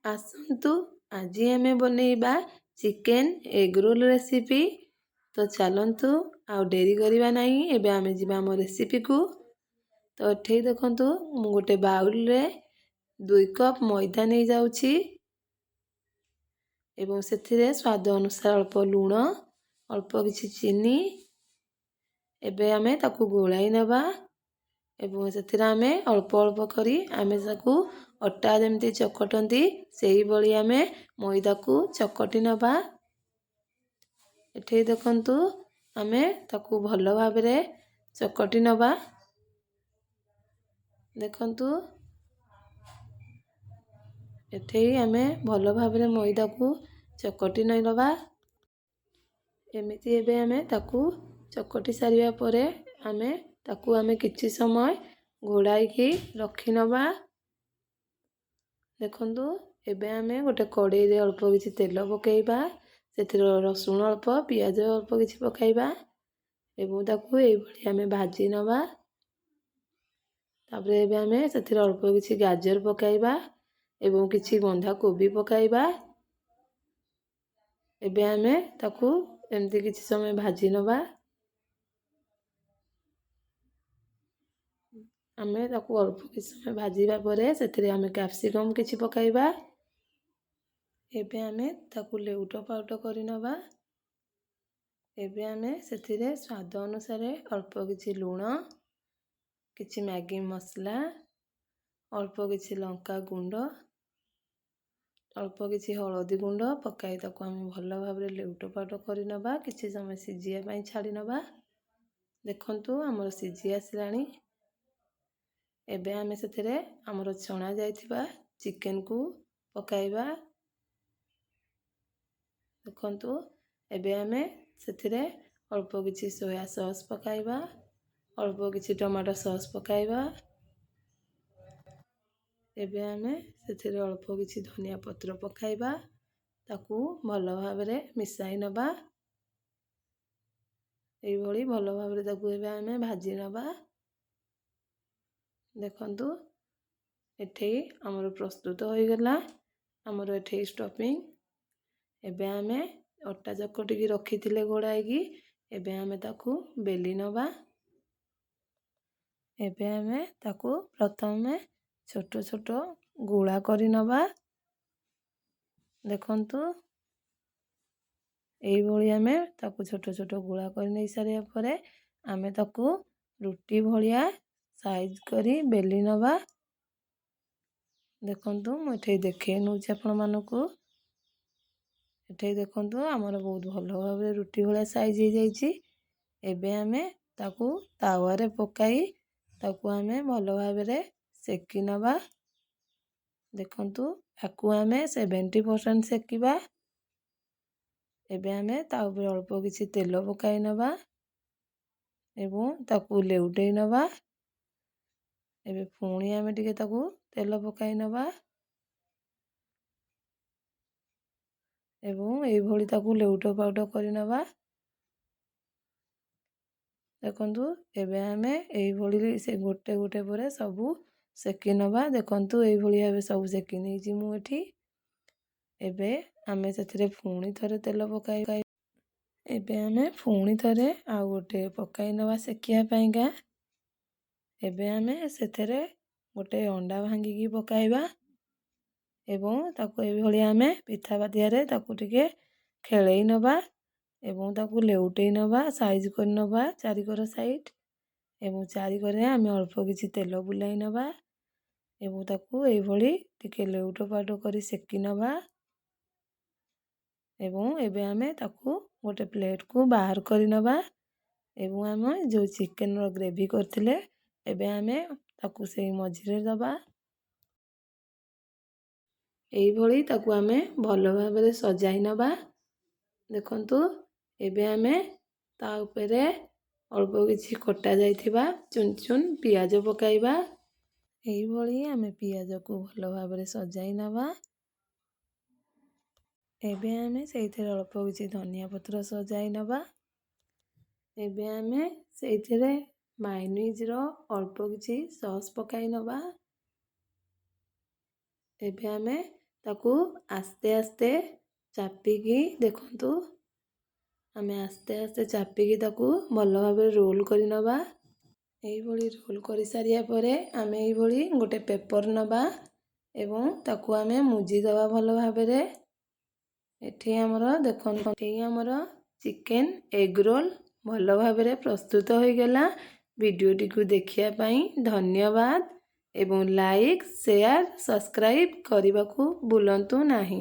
ଆସନ୍ତୁ ଆଜି ଆମେ ବନେଇବା ଚିକେନ୍ ଏଗ୍ ରୋଲ୍ ରେସିପି। ତ ଚାଲନ୍ତୁ ଆଉ ଡେରି କରିବା ନାହିଁ, ଏବେ ଆମେ ଯିବା ଆମ ରେସିପିକୁ। ତ ଏଠି ଦେଖନ୍ତୁ ମୁଁ ଗୋଟେ ବାଉଲରେ 2 କପ୍ ମଇଦା ନେଇଯାଉଛି ଏବଂ ସେଥିରେ ସ୍ୱାଦ ଅନୁସାରେ ଅଳ୍ପ ଲୁଣ, ଅଳ୍ପ କିଛି ଚିନି। ଏବେ ଆମେ ତାକୁ ଗୋଳାଇ ନେବା ଏବଂ ସେଥିରେ ଆମେ ଅଳ୍ପ ଅଳ୍ପ କରି ଆମେ ତାକୁ ଅଟା ଯେମିତି ଚକଟନ୍ତି ସେଇଭଳି ଆମେ ମଇଦାକୁ ଚକଟି ନେବା। ଏଠି ଦେଖନ୍ତୁ ଆମେ ତାକୁ ଭଲ ଭାବରେ ଚକଟି ନେବା। ଦେଖନ୍ତୁ ଏଠି ଆମେ ଭଲ ଭାବରେ ମଇଦାକୁ ଚକଟି ନେବା। ଏମିତି ଏବେ ଆମେ ତାକୁ ଚକଟି ସାରିବା ପରେ ତାକୁ କିଛି ସମୟ ଘୋଡ଼ାଇକି ରଖିନେବା। ଦେଖନ୍ତୁ ଏବେ ଆମେ ଗୋଟେ କଡ଼େଇରେ ଅଳ୍ପ କିଛି ତେଲ ପକାଇବା, ସେଥିରେ ରସୁଣ ଅଳ୍ପ, ପିଆଜ ଅଳ୍ପ କିଛି ପକାଇବା ଏବଂ ତାକୁ ଏଇଭଳି ଆମେ ଭାଜି ନେବା। ତାପରେ ଏବେ ଆମେ ସେଥିରେ ଅଳ୍ପ କିଛି ଗାଜର ପକାଇବା ଏବଂ କିଛି ବନ୍ଧାକୋବି ପକାଇବା। ଏବେ ଆମେ ତାକୁ ଏମିତି କିଛି ସମୟ ଭାଜି ନେବା। ଆମେ ତାକୁ ଅଳ୍ପ କିଛି ସମୟ ଭାଜିବା ପରେ ସେଥିରେ ଆମେ କ୍ୟାପ୍ସିକମ୍ କିଛି ପକାଇବା। ଏବେ ଆମେ ତାକୁ ଲେଉଟ ପାଉଟ କରିନେବା। ଏବେ ଆମେ ସେଥିରେ ସ୍ୱାଦ ଅନୁସାରେ ଅଳ୍ପ କିଛି ଲୁଣ, କିଛି ମ୍ୟାଗି ମସଲା, ଅଳ୍ପ କିଛି ଲଙ୍କା ଗୁଣ୍ଡ, ଅଳ୍ପ କିଛି ହଳଦୀ ଗୁଣ୍ଡ ପକାଇ ତାକୁ ଆମେ ଭଲ ଭାବରେ ଲେଉଟ ପାଉଟ କରିନେବା। କିଛି ସମୟ ସିଝିବା ପାଇଁ ଛାଡ଼ି ନେବା। ଦେଖନ୍ତୁ ଆମର ସିଝି ଆସିଲାଣି। ଏବେ ଆମେ ସେଥିରେ ଆମର ଛଣା ଯାଇଥିବା ଚିକେନକୁ ପକାଇବା। ଦେଖନ୍ତୁ ଏବେ ଆମେ ସେଥିରେ ଅଳ୍ପ କିଛି ସୋୟା ସସ୍ ପକାଇବା, ଅଳ୍ପ କିଛି ଟମାଟୋ ସସ୍ ପକାଇବା। ଏବେ ଆମେ ସେଥିରେ ଅଳ୍ପ କିଛି ଧନିଆ ପତ୍ର ପକାଇବା, ତାକୁ ଭଲ ଭାବରେ ମିଶାଇ ନେବା। ଏଇଭଳି ଭଲ ଭାବରେ ତାକୁ ଏବେ ଆମେ ଭାଜି ନେବା। ଦେଖନ୍ତୁ ଏଠି ଆମର ପ୍ରସ୍ତୁତ ହୋଇଗଲା ଆମର ଏଠି ଷ୍ଟଫିଂ। ଏବେ ଆମେ ଅଟା ଚକଟିକି ରଖିଥିଲେ ଘୋଡ଼ାଇକି, ଏବେ ଆମେ ତାକୁ ବେଲି ନେବା। ଏବେ ଆମେ ତାକୁ ପ୍ରଥମେ ଛୋଟ ଛୋଟ ଗୁଳା କରି ନେବା। ଦେଖନ୍ତୁ ଏଇଭଳି ଆମେ ତାକୁ ଛୋଟ ଛୋଟ ଗୁଳା କରି ନେଇ ସାରିବା ପରେ ଆମେ ତାକୁ ରୁଟି ଭଳିଆ ସାଇଜ କରି ବେଲି ନେବା। ଦେଖନ୍ତୁ ମୁଁ ଏଠି ଦେଖେଇ ନେଉଛି ଆପଣମାନଙ୍କୁ। ଏଠି ଦେଖନ୍ତୁ ଆମର ବହୁତ ଭଲ ଭାବରେ ରୁଟି ଭଳିଆ ସାଇଜ ହେଇଯାଇଛି। ଏବେ ଆମେ ତାକୁ ତାୱାରେ ପକାଇ ତାକୁ ଆମେ ଭଲ ଭାବରେ ସେକି ନେବା। ଦେଖନ୍ତୁ ତାକୁ ଆମେ 70% ସେକିବା। ଏବେ ଆମେ ତା ଉପରେ ଅଳ୍ପ କିଛି ତେଲ ପକାଇ ନେବା ଏବଂ ତାକୁ ଲେଉଟେଇ ନେବା। ଏବେ ପୁଣି ଆମେ ଟିକେ ତାକୁ ତେଲ ପକାଇ ନେବା ଏବଂ ଏଇଭଳି ତାକୁ ଲେଉଟ ପାଉଟ କରି ନେବା। ଦେଖନ୍ତୁ ଏବେ ଆମେ ଏଇଭଳି ସେ ଗୋଟେ ଗୋଟେ ପରେ ସବୁ ସେକି ନେବା। ଦେଖନ୍ତୁ ଏଇଭଳି ଭାବେ ସବୁ ସେକି ନେଇଛି ମୁଁ ଏଠି। ଏବେ ଆମେ ସେଥିରେ ପୁଣି ଥରେ ତେଲ ପକାଇବା। ଏବେ ଆମେ ପୁଣି ଥରେ ଆଉ ଗୋଟେ ପକାଇ ନେବା ସେକିବା ପାଇଁକା। ଏବେ ଆମେ ସେଥିରେ ଗୋଟେ ଅଣ୍ଡା ଭାଙ୍ଗିକି ପକାଇବା ଏବଂ ତାକୁ ଏଇଭଳି ଆମେ ପିଠା ପାତିଆରେ ତାକୁ ଟିକେ ଖେଳେଇ ନେବା ଏବଂ ତାକୁ ଲେଉଟେଇ ନେବା, ସାଇଜ କରି ନେବା ଚାରିକର ସାଇଡ ଏବଂ ଚାରିକରେ ଆମେ ଅଳ୍ପ କିଛି ତେଲ ବୁଲାଇ ନେବା ଏବଂ ତାକୁ ଏଇଭଳି ଟିକେ ଲେଉଟ ପାଉଟ କରି ସେକି ନେବା। ଏବଂ ଏବେ ଆମେ ତାକୁ ଗୋଟେ ପ୍ଲେଟକୁ ବାହାର କରି ନେବା ଏବଂ ଆମେ ଯେଉଁ ଚିକେନର ଗ୍ରେଭି କରିଥିଲେ ଏବେ ଆମେ ତାକୁ ସେଇ ମଝିରେ ଦେବା। ଏଇଭଳି ତାକୁ ଆମେ ଭଲ ଭାବରେ ସଜାଇ ନେବା। ଦେଖନ୍ତୁ ଏବେ ଆମେ ତା ଉପରେ ଅଳ୍ପ କିଛି କଟା ଯାଇଥିବା ଚୁନ ଚୁନ ପିଆଜ ପକାଇବା। ଏଇଭଳି ଆମେ ପିଆଜକୁ ଭଲ ଭାବରେ ସଜାଇ ନେବା। ଏବେ ଆମେ ସେଇଥିରେ ଅଳ୍ପ କିଛି ଧନିଆ ପତ୍ର ସଜାଇ ନେବା। ଏବେ ଆମେ ସେଇଥିରେ ମାୟୋନିଜର ଅଳ୍ପ କିଛି ସସ୍ ପକାଇ ନେବା। ଏବେ ଆମେ ତାକୁ ଆସ୍ତେ ଆସ୍ତେ ଚାପିକି ଦେଖନ୍ତୁ ଆମେ ଆସ୍ତେ ଆସ୍ତେ ଚାପିକି ତାକୁ ଭଲ ଭାବରେ ରୋଲ୍ କରି ନେବା। এইଭଳି ରୋଲ୍ କରିସାରିବା ପରେ ଆମେ এইଭଳି ଗୋଟେ ପେପର୍ ନେବା ଏବଂ ତାକୁ ଆମେ ମୁଜି ଦେବା ଭଲ ଭାବରେ। ଏଠି ଆମର ଦେଖନ୍ତୁ ଏଠି ଆମର ଚିକେନ୍ ଏଗ୍ ରୋଲ୍ ଭଲ ଭାବରେ ପ୍ରସ୍ତୁତ ହୋଇଗଲା। ଭିଡ଼ିଓଟିକୁ ଦେଖିବା ପାଇଁ ଧନ୍ୟବାଦ ଏବଂ ଲାଇକ୍, ସେୟାର, ସବସ୍କ୍ରାଇବ୍ କରିବାକୁ ଭୁଲନ୍ତୁ ନାହିଁ।